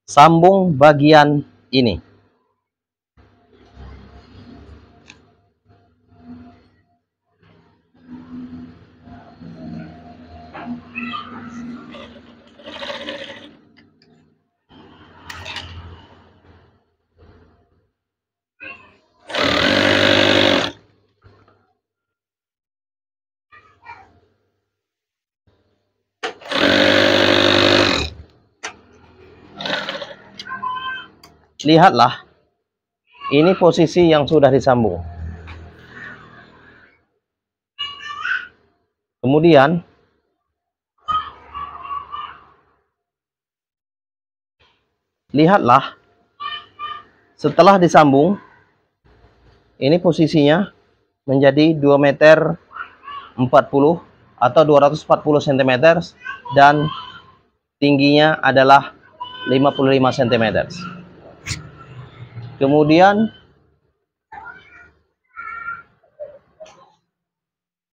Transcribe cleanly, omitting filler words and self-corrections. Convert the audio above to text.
sambung bagian ini. Lihatlah, ini posisi yang sudah disambung. Kemudian lihatlah, setelah disambung, ini posisinya menjadi 2 meter 40 atau 240 cm dan tingginya adalah 55 cm. Kemudian